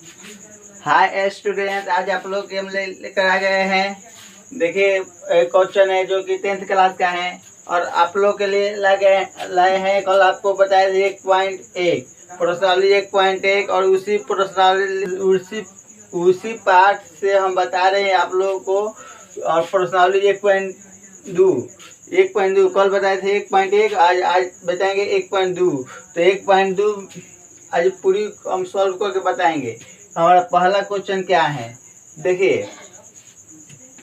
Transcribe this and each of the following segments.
Hi student, आज आप लोग के हम लेकर आ गए हैं। देखिए क्वेश्चन है जो कि 10th क्लास का है और आप लोग के लिए लाए हैं। कल आपको बताया 1.1 प्रश्नावली 1.1 और उसी प्रश्नावली उसी पाठ से हम बता रहे हैं आप लोगों को। और प्रश्नावली 1.2 कल बताए थे 1.1, आज बताएंगे 1.2। तो 1.2 आज पूरी हम सॉल्व करके बताएंगे। हमारा पहला क्वेश्चन क्या है, देखिए,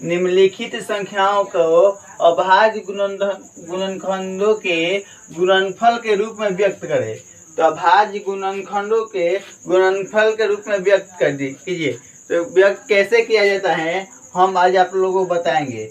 निम्नलिखित संख्याओं को अभाज्य गुणनखंडों के गुणनफल के रूप में व्यक्त करें। तो अभाज्य गुणनखंडों के गुणनफल के रूप में व्यक्त कर कीजिए। तो व्यक्त कैसे किया जाता है हम आज आप लोगों को बताएंगे।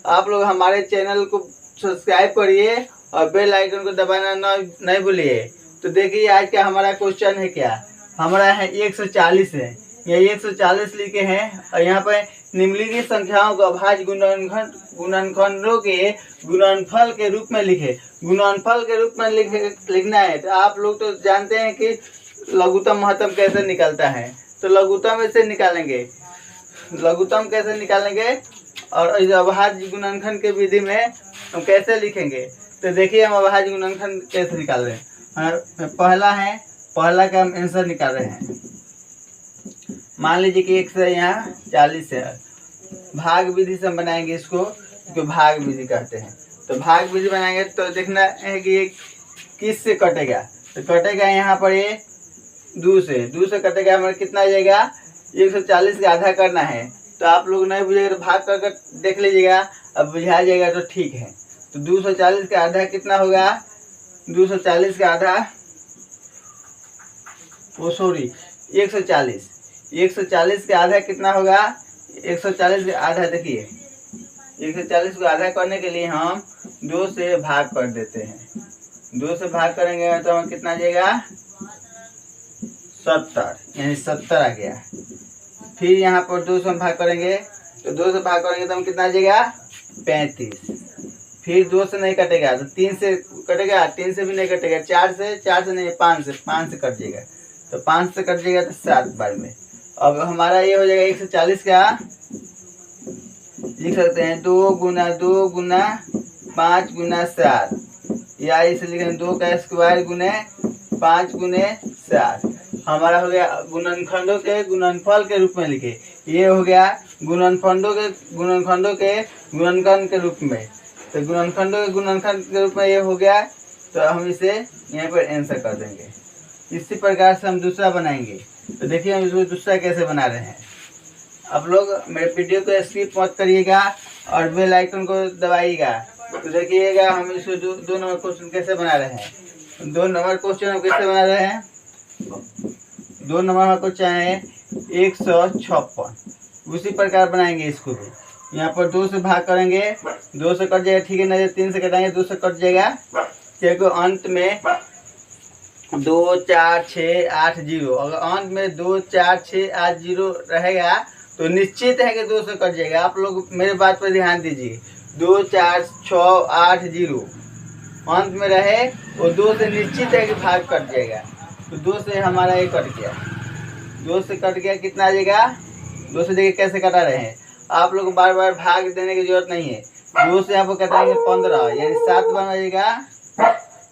आप लोग हमारे चैनल को सब्सक्राइब करिए और बेल आइकन को दबाना नहीं भूलिए। तो देखिए आज का हमारा क्वेश्चन है, क्या हमारा है 140 है। ये 140 लिखे हैं और यहाँ पर निम्नलिखित संख्याओं को अभाज्य गुणनखंडों के गुणनफल के रूप में लिखे। गुणनफल के रूप में लिखना है। तो आप लोग तो जानते हैं कि लघुत्तम महत्तम कैसे निकलता है। तो लघुत्तम ऐसे निकालेंगे, लघुत्तम कैसे निकालेंगे और इस अभाज्य गुणनखंड के विधि में हम कैसे लिखेंगे। तो देखिए हम अभाज्य गुणनखंड कैसे निकाल रहे हैं। पहला का हम आंसर निकाल रहे हैं। मान लीजिए कि 1 से यहाँ 40 है। भाग विधि से हम बनाएंगे इसको, जो भाग विधि कहते हैं। तो भाग विधि बनाएंगे तो देखना है कि ये किस से कटेगा। तो कटेगा यहाँ पर ये 2 से कटेगा। हमारा कितना आ जाएगा, 140 का आधा करना है। तो आप लोग नहीं बुझेगा तो भाग कर देख लीजिएगा, अब बुझा जाएगा तो ठीक है। तो 240 का आधा कितना होगा, 240 का आधा 140 का आधा कितना होगा, 140 का आधा। देखिए 140 को आधा करने के लिए हम 2 से भाग कर देते हैं। 2 से भाग करेंगे तो हम कितना आ जाएगा, 70, यानी 70 आ गया। फिर यहाँ पर 2 से हम भाग करेंगे तो 2 से भाग करेंगे तो हम कितना आ जाएगा, 35। फिर 2 से नहीं कटेगा तो 3 से कटेगा, 3 से भी नहीं कटेगा, 4 से नहीं, 5 से कट जाएगा। तो 5 से कट जाएगा तो 7 बार में। अब हमारा ये हो जाएगा 140 का, लिख सकते हैं 2 गुना 2 गुना 5 गुना 7, या इसे लिखें 2 का स्क्वायर गुने 5 गुने 7। हमारा हो गया गुणनखंडों के गुणनफल के रूप में लिखे। ये हो गया गुणनखंडों के गुणनखंड के रूप में। तो गुणनखंडों के गुणनखंड के रूप में ये हो गया। तो हम इसे यहाँ पर आंसर कर देंगे। इसी प्रकार से हम दूसरा बनाएंगे। तो देखिए हम इसको दूसरा कैसे बना रहे हैं। आप लोग मेरे वीडियो को स्किप मत करिएगा और बेल आइकन को दबाइएगा। तो देखिएगा हम इसको 2 नंबर क्वेश्चन कैसे बना रहे हैं। 2 नंबर क्वेश्चन हम कैसे बना रहे हैं। 2 नंबर क्वेश्चन है 156। उसी प्रकार बनाएंगे इसको भी। यहाँ पर 2 से भाग करेंगे, 2 से कट जाएगा, ठीक है ना। 3 से कटाएंगे, 2 से कट जाएगा। क्योंकि अंत में 2 4 6 8 0, अगर अंत में 2 4 6 8 0 रहेगा तो निश्चित है कि 2 से कट जाएगा। आप लोग मेरे बात पर ध्यान दीजिए। 2 4 6 8 0 अंत में रहे वो 2 से निश्चित है कि भाग कट जाएगा। तो 2 से हमारा ये कट गया, 2 से कट गया, कितना आ जाएगा। 2 से देखिए कैसे कटा रहे हैं। आप लोग को बार बार भाग देने की जरूरत नहीं है। 2 से आप कटाएंगे 15, यानी 7 बार आ जाएगा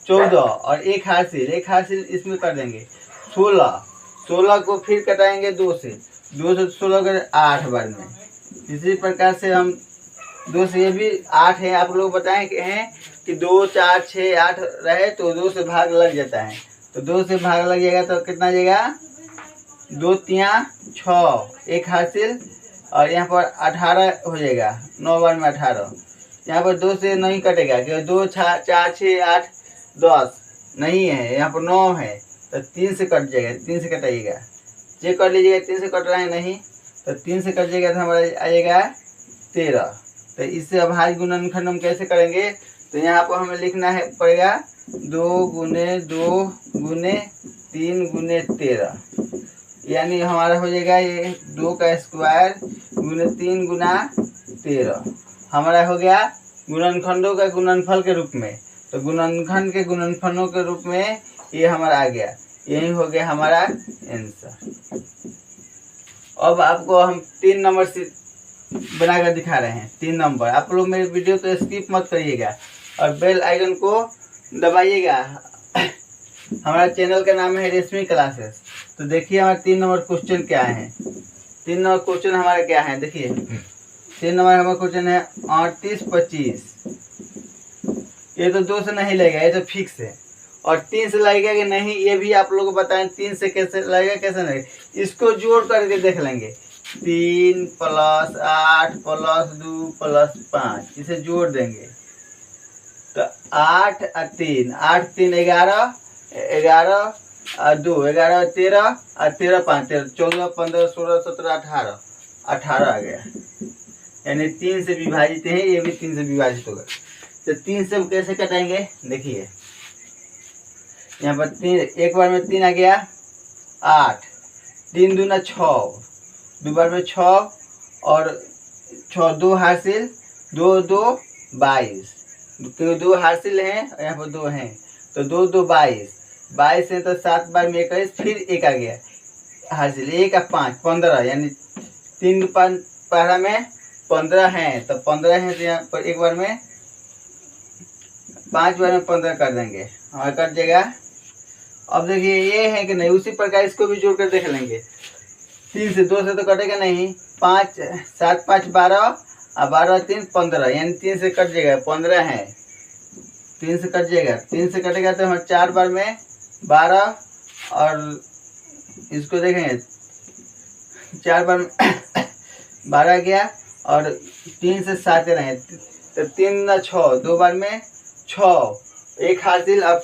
14, और एक हासिल इसमें कर देंगे 16 को फिर कटाएंगे 2 से 16 कर 8 बार में। इसी प्रकार से हम 2 से, ये भी 8 है। आप लोग बताएं कि 2 4 6 8 रहे तो 2 से भाग लग जाता है। तो 2 से भाग लग जाएगा तो कितना जाएगा, 2 3 6, एक हासिल, और यहाँ पर 18 हो जाएगा। 9 बार में 18। यहाँ पर 2 से नहीं कटेगा क्योंकि 2 4 6 8 10 नहीं है, यहाँ पर 9 है। तो 3 से कट जाएगा, 3 से कटाइएगा, चेक कर लीजिएगा 3 से कट रहा है नहीं। तो 3 से कट जाएगा तो हमारा आ जाएगा 13। तो इससे अभाज्य गुणनखंड हम कैसे करेंगे। तो यहाँ पर हमें लिखना है पड़ेगा 2 गुने 2 गुने 3 गुने 13, यानी हमारा हो जाएगा ये 2 का स्क्वायर गुने 3 गुना 13। हमारा हो गया गुणनखंडों का गुणनफल के रूप में। तो गुणनखंड के गुणनफलों के रूप में ये हमारा आ गया। यही हो गया हमारा आंसर। अब आपको हम 3 नंबर से बनाकर दिखा रहे हैं। 3 नंबर। आप लोग मेरे वीडियो को स्किप मत करिएगा और बेल आइकन को दबाइएगा। हमारा चैनल का नाम है रेशमी क्लासेस। तो देखिए हमारे 3 नंबर क्वेश्चन क्या है। 3 नंबर क्वेश्चन हमारा क्या है, देखिए 3 नंबर हमारा क्वेश्चन है 38 25। ये तो 2 से नहीं लगेगा, ये तो फिक्स है। और 3 से लगेगा कि नहीं ये भी आप लोग को बताएं। 3 से कैसे लगेगा कैसे नहीं, इसको जोड़ करके देख लेंगे। 3 + 8 + 2 + 5, इसे जोड़ देंगे तो 8 और 3, 8 3 11, 11 और 2 11 13 और 13 5 13 14 15 16 17 18, 18 आ गया। यानी 3 से विभाजित है, ये भी 3 से विभाजित होगा। तो 3 से हम कैसे कटाएंगे, देखिए यहाँ पर 3, एक बार में 3 आ गया 8, 3 दूना 6, 2 बार में 6 और 6 2 हासिल, 2 2 22, क्योंकि 2 हासिल हैं और यहाँ पर 2 हैं तो 2 2 22, 22 है तो 7 बार में 21, फिर 1 आ गया हासिल, 1 और 5 15, यानी 3 पहला में 15 हैं तो 15 हैं तो यहाँ पर एक बार में 5 बार में 15 कर देंगे, हमारा कट जाएगा। अब देखिए ये है कि नहीं, उसी प्रकार इसको भी जोड़ कर देख लेंगे। 3 से 2 से तो कटेगा नहीं, 5 7 5 12 और 12 3 15, यानी 3 से कट जाएगा, 15 है 3 से कट जाएगा। 3 से कटेगा तो हम 4 बार में 12 और इसको देखेंगे 4 बार में 12 गया और 3 से 7 रहे तो 3 ना 6, 2 बार में 6, एक हासिल। अब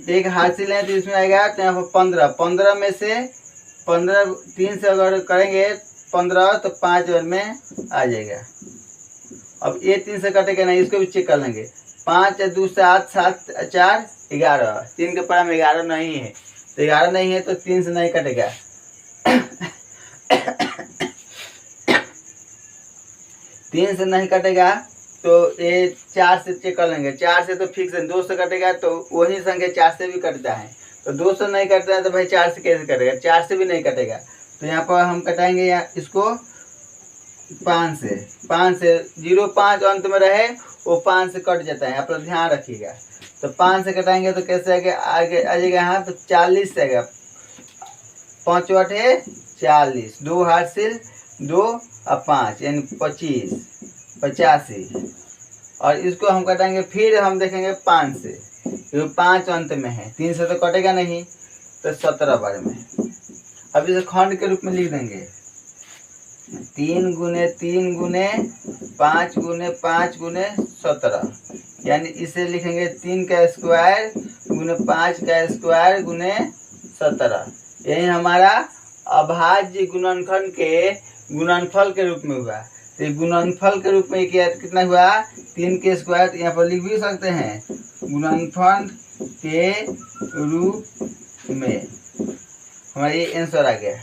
एक हासिल है तो इसमें आएगा तो यहाँ पर 15, 15 में से 15 3 से अगर करेंगे 15 तो 5 बार में आ जाएगा। अब ये 3 से कटेगा नहीं, इसको भी चेक कर लेंगे। 5 2 7 7 4 11, 3 के पड़ा में 11 नहीं है तो 11 नहीं है तो 3 से नहीं कटेगा। 3 से नहीं कटेगा तो ये 4 से चेक कर लेंगे। 4 से तो फिक्स है, 2 से कटेगा तो वही संख्या 4 से भी कटता है, तो 2 से नहीं कटता है तो भाई 4 से कैसे कटेगा, 4 से भी नहीं कटेगा। तो यहाँ पर हम कटाएंगे यहाँ इसको 5 से। 5 से 0 5 अंत में रहे वो 5 से कट जाता है, आप लोग ध्यान रखिएगा। तो 5 से कटाएंगे तो कैसे आगे आगे आ जाएगा यहाँ तो 40 से आएगा, 5 8 है 40, 2 हासिल 2 और 5 यानी 25 85। और इसको हम कटाएंगे फिर हम देखेंगे 5 से, क्योंकि 5 अंत में है, 3 से तो कटेगा नहीं तो 17 बार में। अब इसे खंड के रूप में लिख देंगे 3 गुने 3 गुने 5 गुने 5 गुने 17, यानी इसे लिखेंगे 3 का स्क्वायर गुने 5 का स्क्वायर गुने 17। यही हमारा अभाज्य गुणनखंड के गुणनफल के रूप में हुआ। तो गुणनफल के रूप में कितना हुआ, 3 के स्क्वायर, तो यहाँ पर लिख भी सकते हैं गुणनफल के रूप में। हमारा ये आंसर आ गया।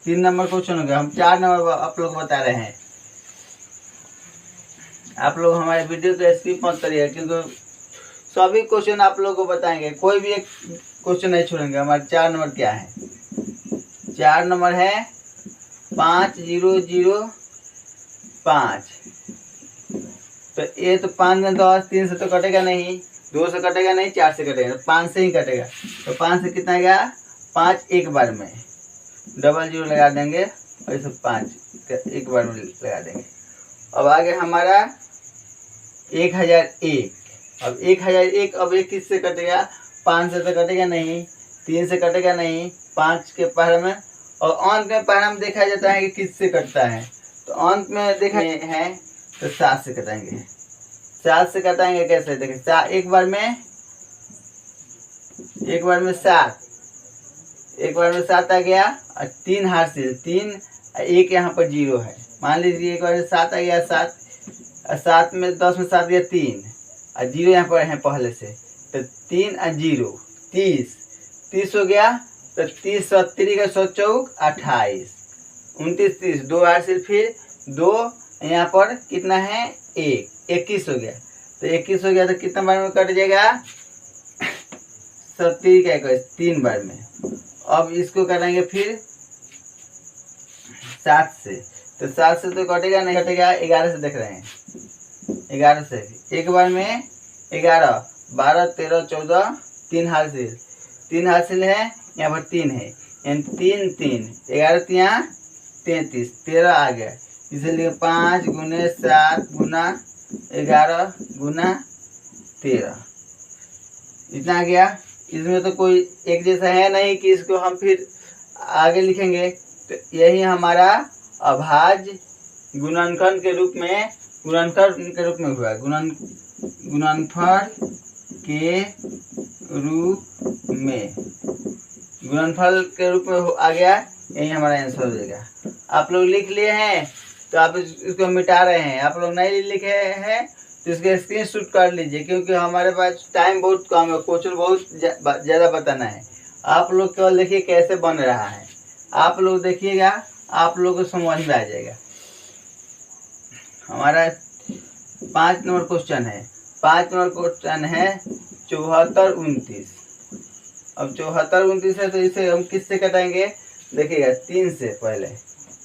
3 नंबर क्वेश्चन हो गया। हम 4 नंबर आप लोग बता रहे हैं। आप लोग हमारे वीडियो को स्किप मत करिए, क्योंकि सभी क्वेश्चन आप लोग को बताएंगे, कोई भी एक क्वेश्चन नहीं छोड़ेंगे। हमारे 4 नंबर क्या है, 4 नंबर है 5 0 0 5। तो ये तो 5 में 10, 3 से तो कटेगा नहीं, 2 से कटेगा नहीं, 4 से कटेगा, तो 5 से ही कटेगा। तो 5 से कितना आएगा, 5 एक बार में, डबल 0 लगा देंगे और इसे 5 एक बार में लगा देंगे। अब आगे हमारा 1001। अब 1001, अब एक किससे कटेगा, 5 से तो कटेगा नहीं, 3 से कटेगा नहीं, 5 के पहले में, और अंत में पहले में देखा जाता है कि किससे कटता है। तो अंत में देखा है तो 7 से कटाएंगे। 7 से कटाएंगे कैसे, देखिए एक बार में 7, एक बार में 7 आ गया और 3 हासिल, 3 1 यहाँ पर 0 है। मान लीजिए एक बार में 7 आ गया, 7 में 10 में 7 गया 3 और 0 यहाँ पर है पहले से, तो 3 और 0 30 हो गया। तो 30 37 का 100 चौक 28, 29 30, 2 हासिल, फिर 2 यहाँ पर कितना है 1, 21 हो गया। तो 21 हो गया तो कितना बार में कट जाएगा, 37 का 21, 3 बार में। अब इसको करेंगे फिर 7 से, तो 7 से तो कटेगा नहीं, कटेगा 11 से। देख रहे हैं 11 से एक बार में 11, 12, 13, 14, 3 हासिल, 3 हासिल है, यहाँ पर 3 है, यानी 3 3, 11 3 33, 13 आ गया। इसलिए 5 गुने 7 गुना 11 गुना 13, इतना आ गया। इसमें तो कोई एक जैसा है नहीं कि इसको हम फिर आगे लिखेंगे। तो यही हमारा अभाज्य गुणनखंड के रूप में, गुणनफल के रूप में हुआ, गुणनफल के रूप में आ गया। यही हमारा आंसर हो जाएगा। आप लोग लिख लिए हैं तो आप इसको मिटा रहे हैं, आप लोग नहीं लिखे हैं तो इसके स्क्रीनशॉट कर लीजिए, क्योंकि हमारे पास टाइम बहुत कम है, क्वेश्चन बहुत ज़्यादा बताना है। आप लोग केवल देखिए कैसे बन रहा है, आप लोग देखिएगा, आप लोग को समझ में आ जाएगा। हमारा 5 नंबर क्वेश्चन है, 5 नंबर क्वेश्चन है 74 29। अब 74 29 है तो इसे हम किससे कटाएंगे? देखिएगा 3 से, पहले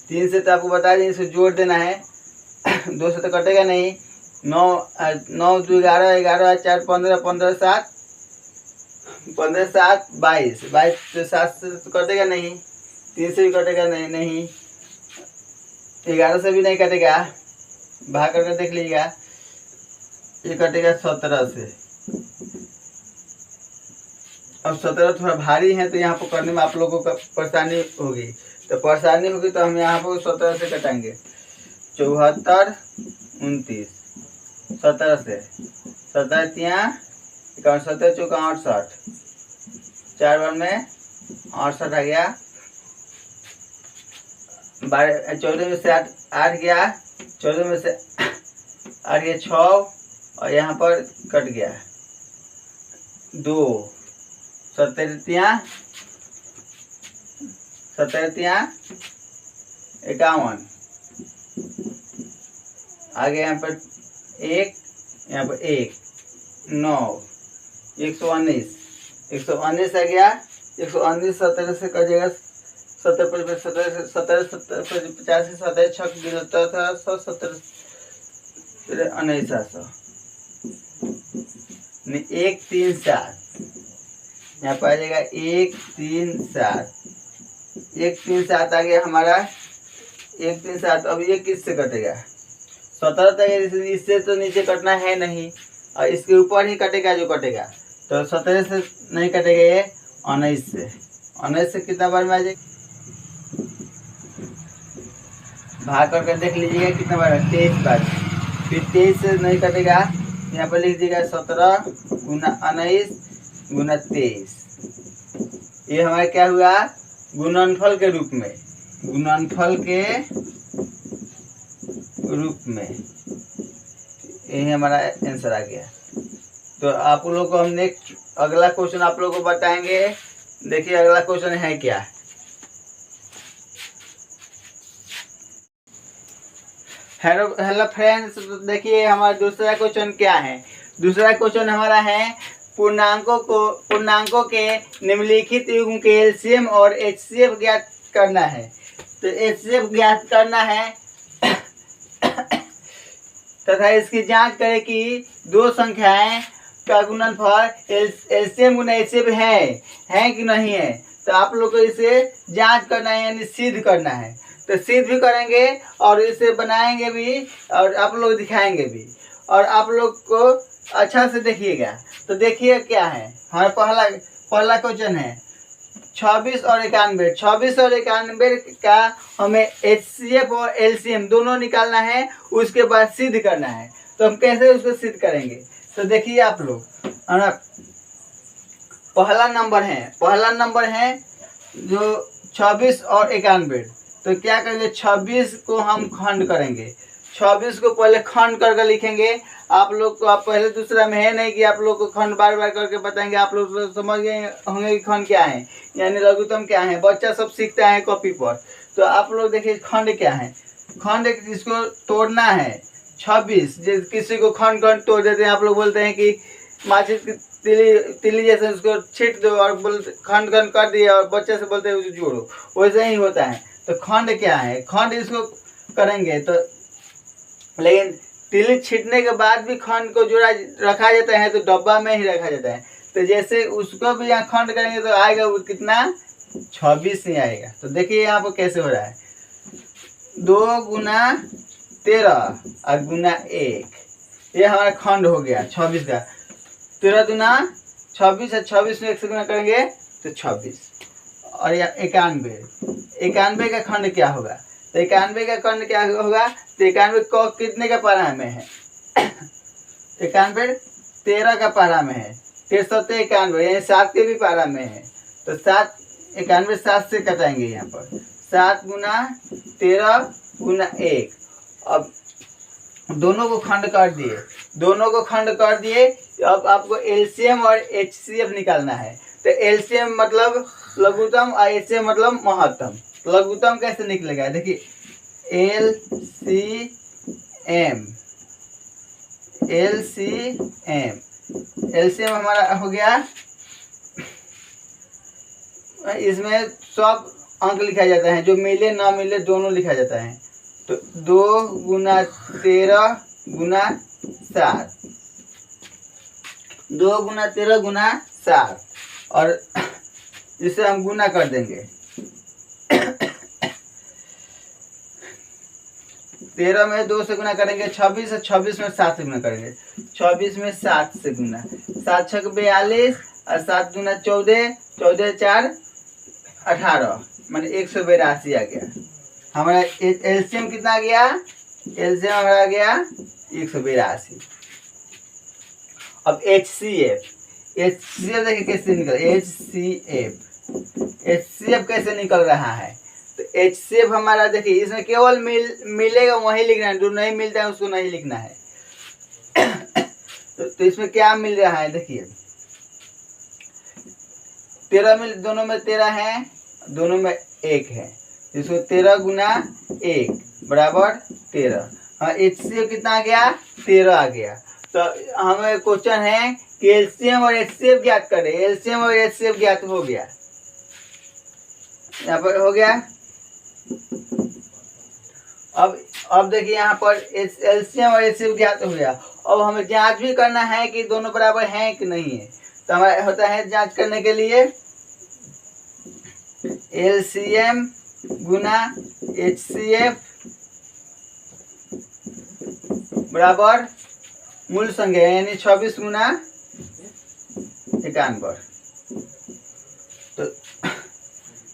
3 से तो आपको बता दें इसे जोड़ देना है 2 से तो कटेगा नहीं। 9 9 2 11, 11 4 15, 15 7, 15 7 22, 22 तो 7 से तो कटेगा नहीं, 3 से भी कटेगा नहीं, 11 से भी नहीं कटेगा, भाग करके देख लीजिएगा, ये कटेगा 17 से। अब 17 थोड़ा भारी है तो यहाँ पर करने में आप लोगों को परेशानी होगी, तो हम यहाँ पर 17 से कटाएंगे। 74 29, 17 से, 17 तिया 17 चौका 68, 4 बार में 68 आ गया। 14 में से 8 गया, 14 में से 8 गया 6, और यहाँ पर कट गया 2, 17 तिया 51, आगे यहाँ पर 1, यहाँ पर 1, 9, 119, 119 आ गया। 119 17 से कट जाएगा, 17 पर 17 से 17 70 50 17 छक दिलता था 170 1900 1 3 7, यहाँ पर आ जाएगा 1 3 7, 1 3 7 आ गया हमारा 1 3 7। अब ये किससे कटेगा? 17 तक, इससे तो नीचे कटना है नहीं, और इसके ऊपर ही कटेगा जो कटेगा, तो 17 से नहीं कटेगा, ये 19 से। 19 से कितना बार में आ जाएगा? भाग करके देख लीजिएगा कितना बार है, 23 बार। फिर 23 से नहीं कटेगा, यहाँ पर लिख दीजिएगा 17 गुना 19 गुना 23। ये हमारा क्या हुआ? गुणनफल के रूप में, गुणनफल के रूप में, यही हमारा आंसर आ गया। तो आप लोग को हम नेक्स्ट अगला क्वेश्चन आप लोग को बताएंगे। देखिए अगला क्वेश्चन है क्या। हेलो फ्रेंड्स, देखिए हमारा दूसरा क्वेश्चन क्या है। दूसरा क्वेश्चन हमारा है पूर्णांकों के निम्नलिखित युग्म के एलसीएम और एचसीएफ ज्ञात करना है। तो एचसीएफ ज्ञात करना है तथा इसकी जांच करें कि दो संख्याएं का गुणनफल एलसीएम गुना एचसीएफ है कि नहीं है। तो आप लोग को इसे जांच करना है, यानी सिद्ध करना है। तो सिद्ध भी करेंगे और इसे बनाएंगे भी, और आप लोग दिखाएंगे भी, और आप लोग को अच्छा से देखिएगा। तो देखिए क्या है हमारा पहला क्वेश्चन है 26 और 91। 26 और 91 का हमें एचसीएफ और एलसीएम दोनों निकालना है, उसके बाद सिद्ध करना है। तो हम कैसे उसको सिद्ध करेंगे? तो देखिए आप लोग, पहला नंबर है जो 26 और 91। तो क्या करेंगे? 26 को हम खंड करेंगे, 26 को पहले खंड करके लिखेंगे। आप लोग को आप पहले दूसरा में है नहीं कि आप लोग को खंड बार बार करके बताएंगे। आप लोग तो समझ गए होंगे कि खंड क्या है, यानी लघुत्तम क्या है। बच्चा सब सीखता है कॉपी पर। तो आप लोग देखिए खंड क्या है। खंड इसको तोड़ना है। 26 किसी को खंड तोड़ देते हैं, आप लोग बोलते हैं कि माचिस की तिली जैसे उसको छीट दो और खंड कर दिए, और बच्चे से बोलते हैं उसको जोड़ो। वैसे ही होता है। तो खंड क्या है, खंड इसको करेंगे तो, लेकिन तिल छीटने के बाद भी खंड को जोड़ा रखा जाता है तो डब्बा में ही रखा जाता है। तो जैसे उसको भी यहाँ खंड करेंगे तो आएगा वो कितना, 26 ही आएगा। तो देखिए यहाँ पर कैसे हो रहा है, 2 गुना 13 और गुना 1, ये हमारा खंड हो गया 26 का। 13 दुना 26 है, 26 में 1 से गुना करेंगे तो 26, और यह 91, 91 का खंड क्या होगा, तो 91 का खंड क्या होगा, तो 91 को कितने का पारा में है, 91 13 का पारा में है, 13 91 यानी 7 के भी पारा में है। तो 7 91 7 से कटाएंगे यहाँ पर, 7 गुना 13 गुना 1। अब दोनों को खंड कर दिए, दोनों को खंड कर दिए। अब आपको एलसीएम और एचसीएफ निकालना है। तो एलसीएम मतलब लघुत्तम और एचसीएफ मतलब महत्तम। लघुत्तम कैसे निकलेगा, देखिए एलसीएम, एलसीएम, एलसीएम हमारा हो गया, इसमें सब अंक लिखा जाता है, जो मिले ना मिले दोनों लिखा जाता है। तो 2 गुना 13 गुना 7, 2 गुना 13 गुना 7, और इसे हम गुना कर देंगे। 13 में 2 से गुना करेंगे 26, और 26 में 7 से गुना करेंगे, 26 में 7 से गुना, 7 छक 42 और 7 गुना 14, 14 4 18, माने 182 आ गया हमारा। एलसीएम कितना आ गया, एलसीएम हमारा आ गया 182। अब एचसीएफ, एचसीएफ देखिए कैसे निकल, एचसीएफ कैसे निकल रहा है। तो एचसीएफ हमारा देखिए, इसमें केवल मिलेगा वही लिखना है, जो नहीं मिलता है उसको नहीं लिखना है। तो इसमें क्या मिल रहा है, देखिए 13 मिल, दोनों में 13 है, दोनों में 1 है, इसको 13 गुना 1 बराबर 13। हाँ, एचसीएफ कितना आ गया, 13 आ गया। तो हमें क्वेश्चन है कि एलसीएम और एचसीएफ ज्ञात करें। एलसीएम और एचसीएफ ज्ञात हो गया, यहाँ पर हो गया। अब देखिए यहाँ पर एलसीएम और एचसीएफ ज्ञात हो गया। अब हमें जांच भी करना है कि दोनों बराबर हैं कि नहीं है। तो हमारा होता है जांच करने के लिए एलसीएम गुना एचसीएफ बराबर मूल संख्या, यानी 26 गुना 91। तो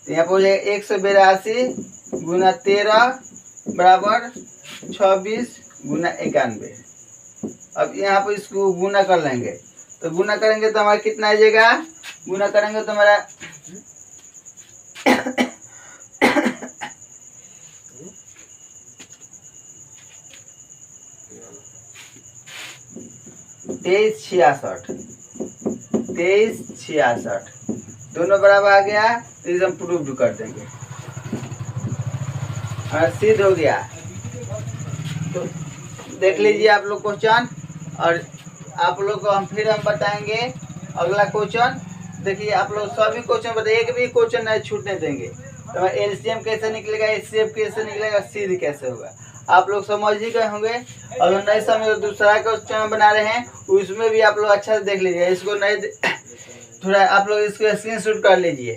यहाँ पर हो जाएगा 182 गुना 13 बराबर 26 गुना 91। अब यहाँ पर इसको गुना कर लेंगे, तो गुना करेंगे तो हमारा कितना आ जाएगा, गुना करेंगे तो हमारा 2366 दोनों बराबर आ गया। तो इसे हम प्रूव कर देंगे और सिद्ध हो गया। तो देख लीजिए आप लोग क्वेश्चन, और आप लोग को हम बताएंगे अगला क्वेश्चन। देखिए आप लोग सभी क्वेश्चन बताइए, एक भी क्वेश्चन नहीं छूटने देंगे। तो एलसीएम कैसे निकलेगा, एचसीएफ कैसे निकलेगा, सिद्ध कैसे होगा, आप लोग समझ ही गए होंगे। अगर नहीं समझ तो दूसरा क्वेश्चन बना रहे हैं, उसमें भी आप लोग अच्छा से देख लीजिए। इसको नहीं थोड़ा आप लोग इसको स्क्रीनशॉट कर लीजिए।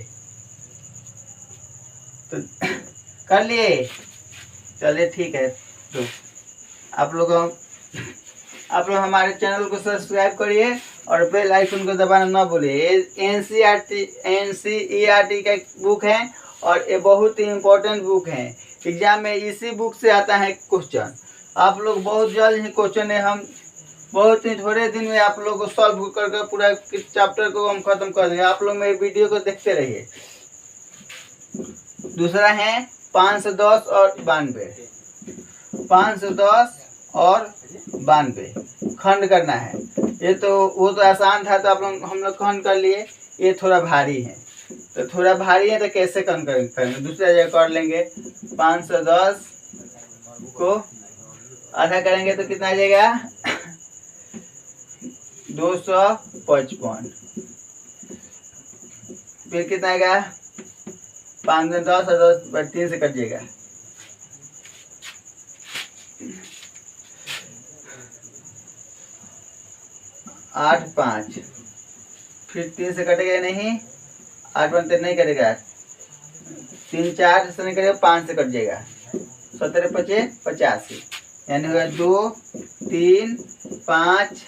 तो कर लिए, चलिए ठीक है। तो आप लोग हमारे चैनल को सब्सक्राइब करिए और बेल आइकन को दबाना ना भूलिए। एनसीईआरटी का बुक है और ये बहुत ही इम्पोर्टेंट बुक है। एग्जाम में इसी बुक से आता है क्वेश्चन। आप लोग बहुत जल्द ही क्वेश्चन है, हम बहुत ही थोड़े दिन में आप लोग को सॉल्व करके पूरा चैप्टर को हम खत्म कर देंगे। आप लोग मेरे वीडियो को देखते रहिए। दूसरा है 510 और 92, 510 और 92 खंड करना है। ये तो वो तो आसान था, तो आप लोग हम लोग खंड कर लिए। ये थोड़ा भारी है, तो थोड़ा भारी है तो कैसे खंड करेंगे, दूसरा जगह कर लेंगे। 510 को आधा करेंगे तो कितना आ जाएगा, 255। फिर कितना आएगा, 5 गुना 10 और 10 3 से कट जाएगा। 8 5 फिर 3 से कटेगा नहीं, 8 बनते नहीं कटेगा, 3 4 से नहीं कटेगा, 5 से कट जाएगा, 17 पचे 85, यानी होगा 2 3 5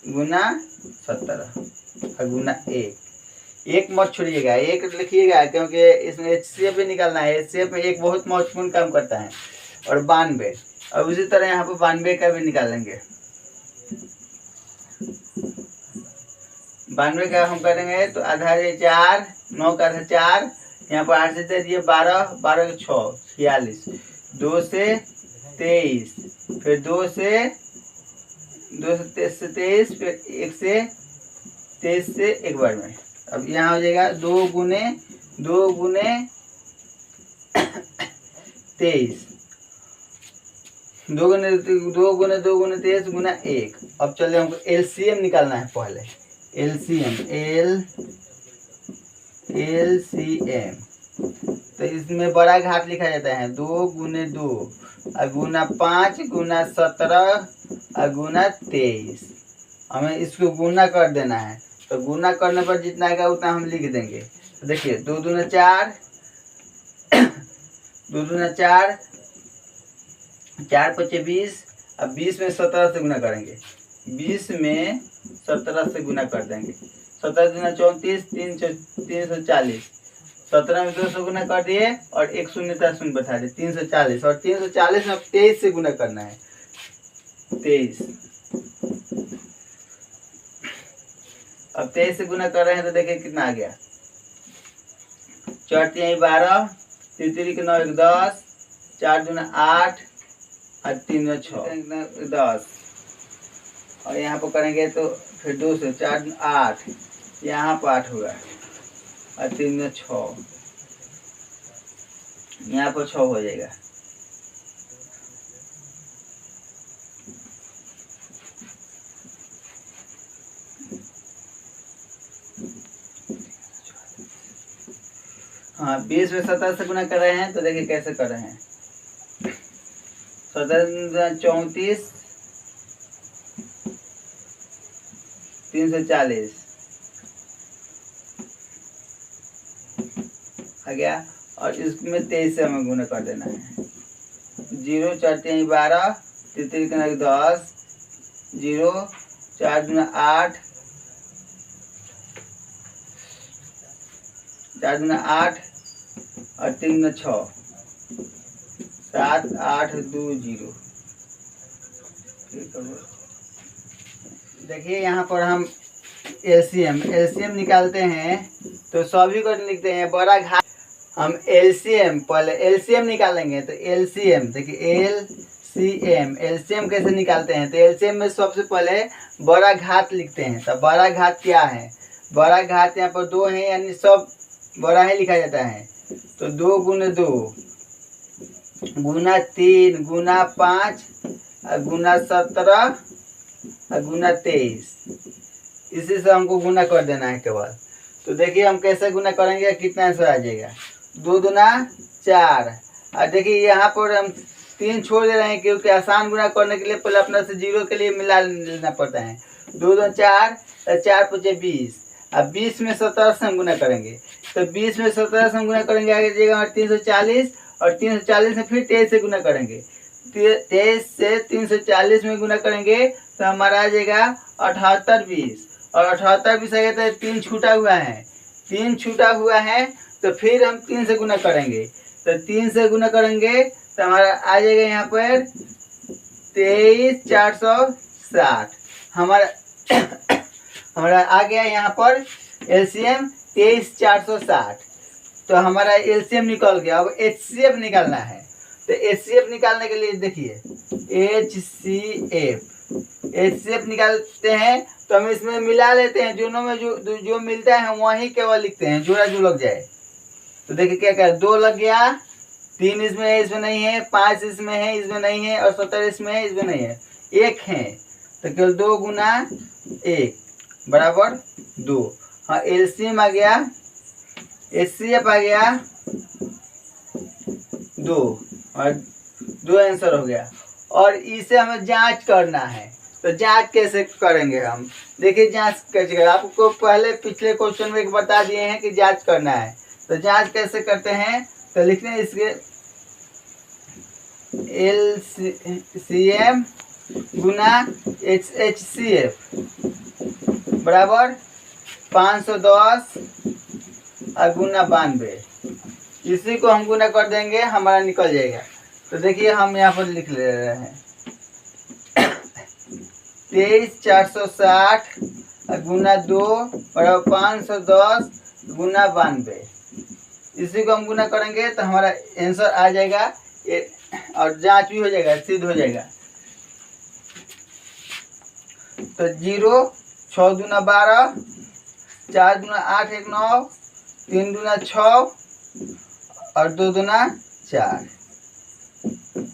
गुना 17 गुना 1 मत छोड़िएगा, 1 लिखिएगा क्योंकि इसमें HCF भी निकालना है। HCF में एक बहुत महत्वपूर्ण काम करता है, और 92। और उसी तरह यहाँ पर 92 का भी निकालेंगे। 92 का हम करेंगे तो आधा 4, 9 का आधा 4, यहाँ पर 8 से दे दिए 12, 12 के 6 46, 2 से 23, फिर 2 से 23, फिर 1 से 23 से एक बार में। अब यहाँ हो जाएगा 2 गुने 23, 2 गुने 23 गुना 1। अब चलिए हमको LCM निकालना है पहले। LCM तो इसमें बड़ा घात लिखा जाता है 2 गुने 2 गुना 5 गुना 17 गुना 23। हमें इसको गुना कर देना है, तो गुना करने पर जितना आएगा उतना हम लिख देंगे। तो देखिए 2 दूना 4, 2 दूना 4, 4 पचे 20। अब 20 में 17 से गुना करेंगे, 20 में 17 से गुना कर देंगे। 17 दूना 34, 340, 17 में 200 गुना कर दिए और 1 शून्य था, शून्य बैठा दिए, 340। और 340 में 23 से गुना करना है, 23। अब 23 से गुना कर रहे हैं तो देखिए कितना आ गया, 4 3 12, 3 3 के 9 1 10, 4 दूना 8 और 3 में 6 10। और यहाँ पर करेंगे तो फिर 2 से 4 8, यहाँ पर 8 होगा और 3 में 6, यहाँ पर 6 हो जाएगा। हाँ 20 में 17 से गुना कर रहे हैं तो देखिए कैसे कर रहे हैं। 17 34, 340 आ गया, और इसमें 23 से हमें गुना कर देना है। 0 4 3 12, 3 3 के 10, 0 4 दूना 8, 4 दूना 8 और 3 में 6, 7 8 2 0। देखिए यहाँ पर हम LCM निकालते हैं तो सभी को लिखते हैं बड़ा घात। हम LCM पहले LCM निकालेंगे तो LCM देखिए LCM कैसे निकालते हैं, तो LCM में सबसे पहले बड़ा घात लिखते हैं। तो बड़ा घात क्या है, बड़ा घात यहाँ पर 2 है, यानी सब बड़ा ही लिखा जाता है। तो 2 गुने 2 गुना 3 गुना 5 गुना 17 गुना 23, इसी से हमको गुना कर देना है केवल। तो देखिए हम कैसे गुना करेंगे, कितना आंसर आ जाएगा। 2 दूना 4, और देखिए यहाँ पर हम 3 छोड़ दे रहे हैं क्योंकि आसान गुना करने के लिए पहले अपना से 0 के लिए मिला लेना पड़ता है। 2 दूना 4, 4 पचे 20, अब 20 में 17 से हम गुना करेंगे, तो 20 में 17 से हम गुना करेंगे, आगे जाएगा 340, और 340 में फिर 23 से गुना करेंगे, 23 से 340 में गुना करेंगे तो हमारा आ जाएगा 78 20, और 78 20 आ गया तो 3 छूटा हुआ है, 3 छूटा हुआ है तो फिर हम 3 से गुना करेंगे, तो 3 से गुना करेंगे तो हमारा आ जाएगा यहाँ पर 23 460। हमारा हमारा आ गया यहाँ पर LCM 23 460। तो हमारा LCM निकल गया। अब HCF निकालना है, तो HCF निकालने के लिए देखिए HCF निकालते हैं तो हम इसमें मिला लेते हैं, दोनों में जो मिलता है वही केवल लिखते हैं, जोड़ा जो लग जाए। तो देखिए क्या क्या, 2 लग गया, 3 इसमें है, इसमें नहीं है, 5 इसमें है, इसमें नहीं है, और 17 इसमें है, इसमें नहीं है, 1 है, तो केवल 2 गुना 1 बराबर 2। हाँ LCM आ गया HCF आ गया 2 और 2 आंसर हो गया। और इसे हमें जांच करना है, तो जांच कैसे करेंगे हम? देखिए जांच कैसे करें, आपको पहले पिछले क्वेश्चन में एक बता दिए हैं कि जांच करना है। तो जांच कैसे करते हैं, तो लिखते हैं इसके LCM गुना HCF बराबर 510 और गुना 92। इसी को हम गुना कर देंगे, हमारा निकल जाएगा। तो देखिए हम यहाँ पर लिख ले रहे हैं 23,460 गुना 2 बराबर 510 गुना 92। इसी को हम गुना करेंगे तो हमारा आंसर आ जाएगा और जांच भी हो जाएगा, सिद्ध हो जाएगा। तो 0 6 दूना 12, 4 दूना 8 1 9, 3 दूना 6 और 2 दूना 4।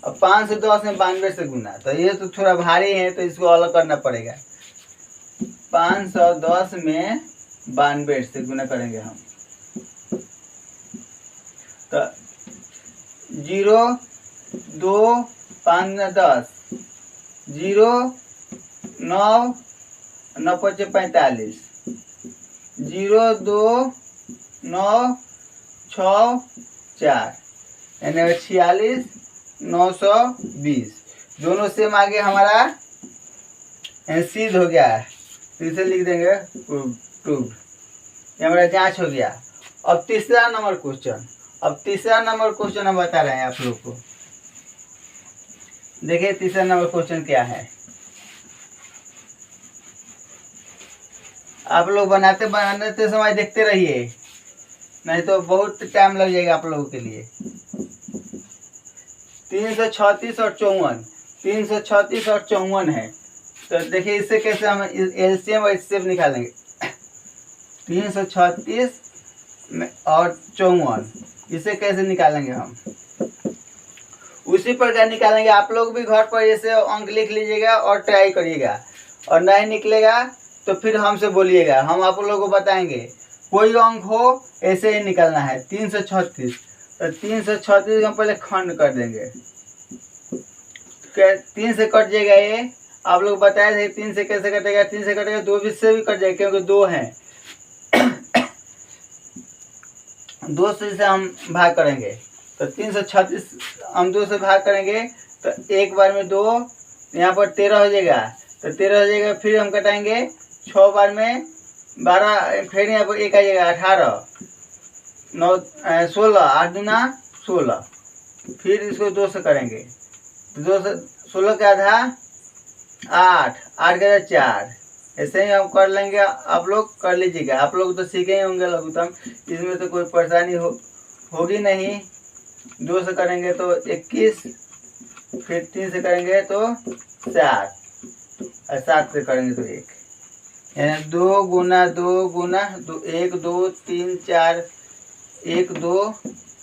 अब 510 में 92 से गुना, तो ये तो थोड़ा भारी है तो इसको अलग करना पड़ेगा। 510 में 92 से गुना करेंगे हम। तो 0 2 5 10, 0 9 9 5 45, 0 2 9 6 4 यानी 46 920। दोनों सेम आगे हमारा सिद्ध हो गया है, तो इसे लिख देंगे प्रूव्ड। ये हमारा जांच हो गया। अब तीसरा नंबर क्वेश्चन, हम बता रहे हैं आप लोग को। देखिए तीसरा नंबर क्वेश्चन क्या है। आप लोग बनाते समय देखते रहिए, नहीं तो बहुत टाइम लग जाएगा आप लोगों के लिए। 336 और 54, 336 और 54 है। तो देखिए इससे कैसे हम एलसीएम और एचसीएफ निकालेंगे। 336 और 54 इसे कैसे निकालेंगे हम, उसी प्रकार निकालेंगे। आप लोग भी घर पर ऐसे अंक लिख लीजिएगा और ट्राई करिएगा, और नहीं निकलेगा तो फिर हमसे बोलिएगा, हम आप लोगों को बताएंगे। कोई अंक हो ऐसे ही निकालना है। 336, तो 336 हम पहले खंड कर देंगे। 3 से कट जाएगा ये, आप लोग बताए थे 3 से कैसे कटेगा। 3 से कटेगा 2 से भी कट जाएगा, क्योंकि 2 हैं। 2 से हम भाग करेंगे, तो 336 हम 2 से भाग करेंगे तो एक बार में 2, यहाँ पर 13 हो जाएगा। तो 13 हो जाएगा, फिर हम कटाएंगे 6 बार में 12, फिर यहाँ पर 1 आ जाएगा 18 9 16, 8 दूना 16। फिर इसको 2 से करेंगे, तो 2 से 16 का आधा 8, 8 का आधा 4। ऐसे ही हम कर लेंगे, आप लोग कर लीजिएगा। आप लोग तो सीखे ही होंगे लघुत्तम, इसमें तो कोई परेशानी होगी नहीं। 2 से करेंगे तो 21, फिर 3 से करेंगे तो 7 और 7 से करेंगे तो 1, यानी 2 गुना 2 गुना 2, 1 2 3 4, 1 2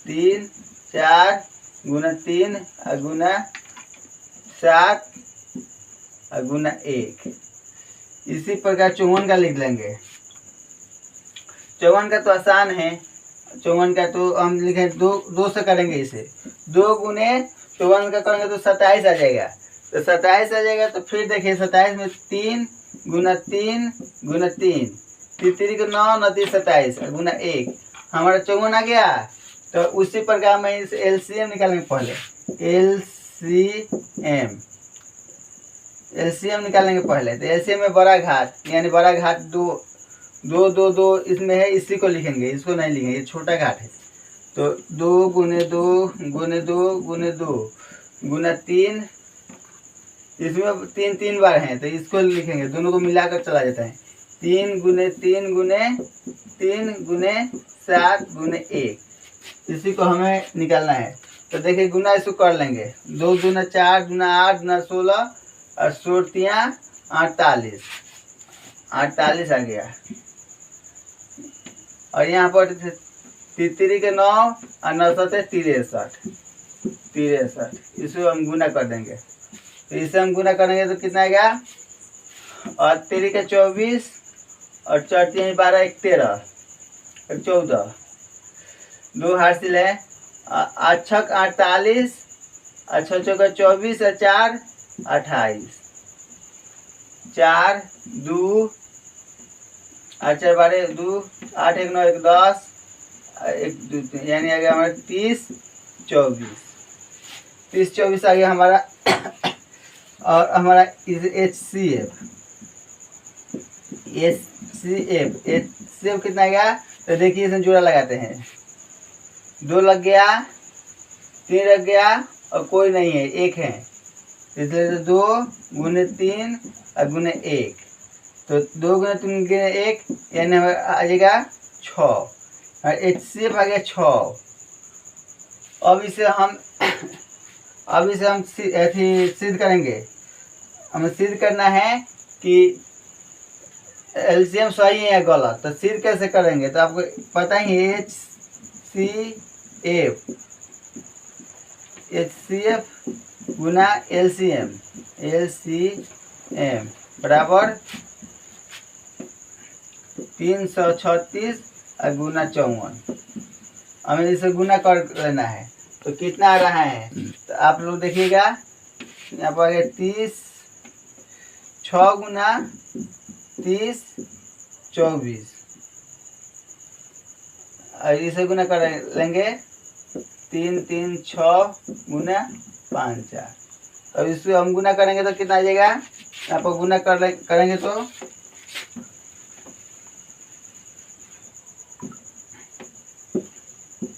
3 4 गुना 3 और गुना 7 और गुना 1। इसी प्रकार 54 का लिख लेंगे। 54 का तो आसान है। 54 का तो हम लिखे 2 से करेंगे इसे। 2 गुने 54 का करेंगे तो 27 आ जाएगा। तो 27 आ जाएगा, तो फिर देखिए 27 में 3 गुना 3 गुना 3, 3 को 9 9 3 27 गुना 1, हमारा 54 आ गया। तो उसी प्रकार में इस एलसीएम निकालेंगे। पहले एलसीएम निकालेंगे पहले। तो एलसीएम में बड़ा घात, यानी बड़ा घात 2 2 2 2 इसमें है, इसी को लिखेंगे, इसको नहीं लिखेंगे, ये छोटा घात है। तो 2 गुने 2 गुने 2 गुने 2 गुना 3, इसमें 3 3 बार हैं, तो इसको लिखेंगे, दोनों को मिलाकर चला जाता है। 3 गुने 3 गुने 3 गुने 7 गुने 1, इसी को हमें निकालना है। तो देखिए गुना इसको कर लेंगे। 2 गुना 4 गुना 8 गुना 16 और 16 48, 48 आ गया। और यहाँ पर 3 के 9 और 9 7 63, इसको हम गुना कर देंगे। तो इसे हम गुना करेंगे तो कितना आएगा, और 3 के 24 और 4 3 12 1 13 14, दो हासिल है। 8 छक 48, 8 चौका 24 और 4 28, 4 2 8 4 12 2 8 1 9 1 10 1 2 3, यानी आ गया हमारा 30 24, 30 24 आ गया हमारा। और हमारा HCF कितना गया, तो देखिए इसमें जोड़ा लगाते हैं। 2 लग गया, 3 लग गया और कोई नहीं है, 1 है, इसलिए तो 2 गुने 3 और गुने 1, तो 2 गुने 3 गुने 1 यानी आ जाएगा 6, और HCF आ गया 6। अब इसे हम सिद्ध करेंगे। हमें सिद्ध करना है कि एलसीएम सही है या गलत, तो सिद्ध कैसे करेंगे, तो आपको पता ही है HCF गुना LCM बराबर 336 और गुना 54। हमें इसे गुना कर लेना है, तो कितना आ रहा है, तो आप लोग देखिएगा यहाँ पर 30 6 गुना 30 24, और इसे गुना कर लेंगे 3 3 6 गुना 5 4। अब इसको हम गुना करेंगे तो कितना आ जाएगा, यहाँ पर गुना करेंगे तो